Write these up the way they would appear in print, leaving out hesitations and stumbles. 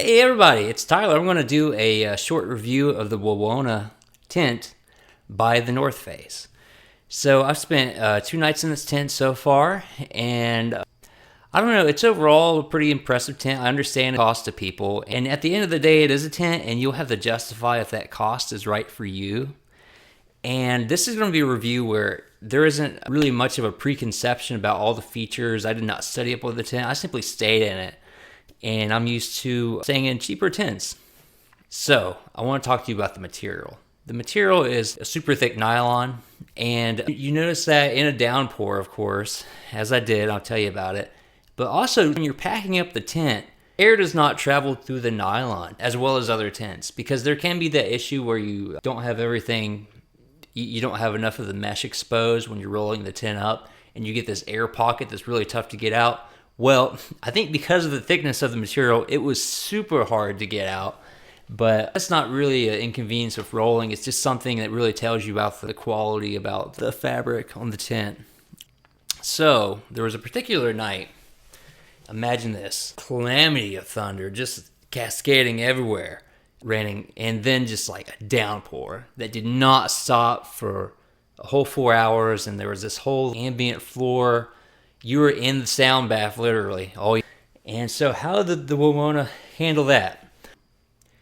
Hey everybody, it's Tyler. I'm going to do a short review of the Wawona tent by the North Face. So I've spent 2 nights in this tent so far, and I don't know, it's overall a pretty impressive tent. I understand the cost to people, and at the end of the day, it is a tent, and you'll have to justify if that cost is right for you. And this is going to be a review where there isn't really much of a preconception about all the features. I did not study up on the tent. I simply stayed in it. And I'm used to staying in cheaper tents. So I want to talk to you about the material. The material is a super thick nylon, and you notice that in a downpour, of course, as I did, I'll tell you about it. But also, when you're packing up the tent, air does not travel through the nylon as well as other tents, because there can be that issue where you don't have everything, you don't have enough of the mesh exposed when you're rolling the tent up, and you get this air pocket that's really tough to get out. Well, I think because of the thickness of the material, it was super hard to get out. But that's not really an inconvenience of rolling. It's just something that really tells you about the quality, about the fabric on the tent. So, there was a particular night. Imagine this. Calamity of thunder, just cascading everywhere. Raining, and then just like a downpour that did not stop for a whole 4 hours. And there was this whole ambient floor. You were in the sound bath, literally. And so how did the Wawona handle that?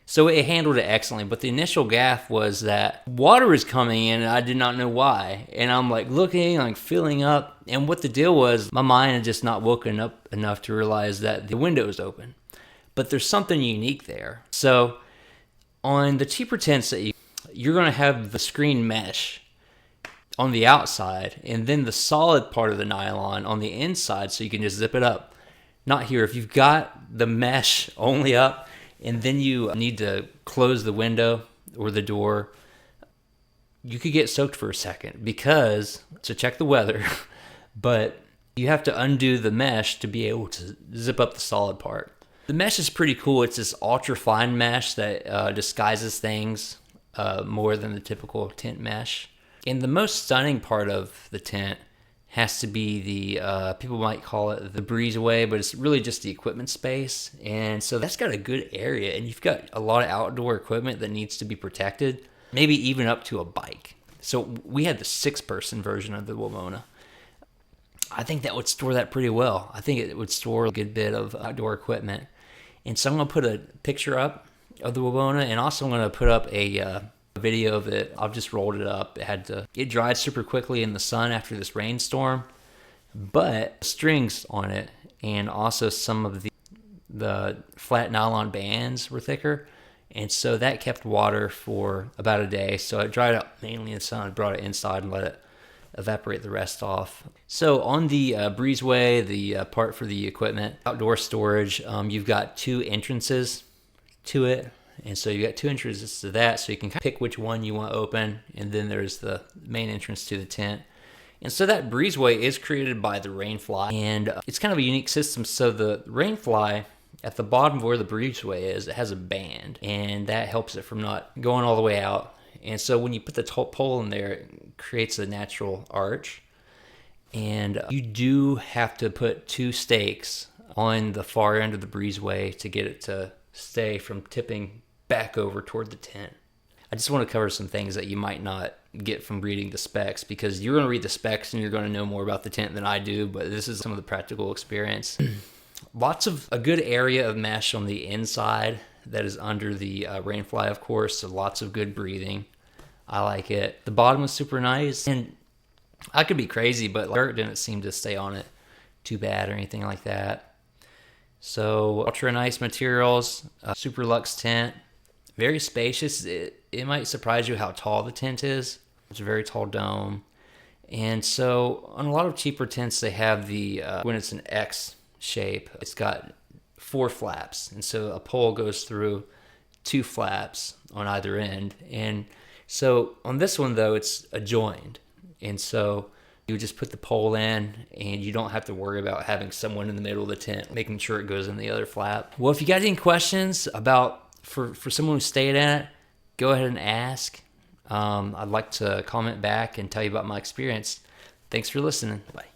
So it handled it excellently, but the initial gaffe was that water was coming in, and I did not know why. And I'm like looking, like filling up, and what the deal was, my mind had just not woken up enough to realize that the window is open. But there's something unique there. So on the cheaper tents that you're going to have the screen mesh on the outside, and then the solid part of the nylon on the inside, so you can just zip it up. Not here. If you've got the mesh only up, and then you need to close the window or the door, you could get soaked for a second, because, to check the weather, but you have to undo the mesh to be able to zip up the solid part. The mesh is pretty cool. It's this ultra fine mesh that disguises things more than the typical tent mesh. And the most stunning part of the tent has to be the, people might call it the breezeway, but it's really just the equipment space. And so that's got a good area, and you've got a lot of outdoor equipment that needs to be protected, maybe even up to a bike. So we had the 6-person version of the Wawona. I think that would store that pretty well. I think it would store a good bit of outdoor equipment. And so I'm going to put a picture up of the Wawona, and also I'm going to put up a video of it. I've just rolled it up. It dried super quickly in the sun after this rainstorm, but the strings on it and also some of the flat nylon bands were thicker, and so that kept water for about a day. So it dried up mainly in the sun. I brought it inside and let it evaporate the rest off. So on the breezeway, the part for the equipment, outdoor storage, you've got 2 entrances to it. And so you got 2 entrances to that, so you can pick which one you want open, and then there's the main entrance to the tent. And so that breezeway is created by the rainfly, and it's kind of a unique system. So the rainfly, at the bottom where the breezeway is, it has a band, and that helps it from not going all the way out. And so when you put the pole in there, it creates a natural arch. And you do have to put 2 stakes on the far end of the breezeway to get it to stay from tipping back over toward the tent. I just want to cover some things that you might not get from reading the specs, because you're going to read the specs and you're going to know more about the tent than I do, but this is some of the practical experience. Lots of a good area of mesh on the inside that is under the rainfly, of course, so lots of good breathing. I like it. The bottom was super nice, and I could be crazy, but dirt didn't seem to stay on it too bad or anything like that. So ultra nice materials, super luxe tent, very spacious. It might surprise you how tall the tent is. It's a very tall dome. And so on a lot of cheaper tents, they have when it's an X shape, it's got 4 flaps. And so a pole goes through 2 flaps on either end. And so on this one, though, it's adjoined. And so you just put the pole in, and you don't have to worry about having someone in the middle of the tent making sure it goes in the other flap. Well, if you got any questions about for someone who stayed in it, go ahead and ask. I'd like to comment back and tell you about my experience. Thanks for listening. Bye.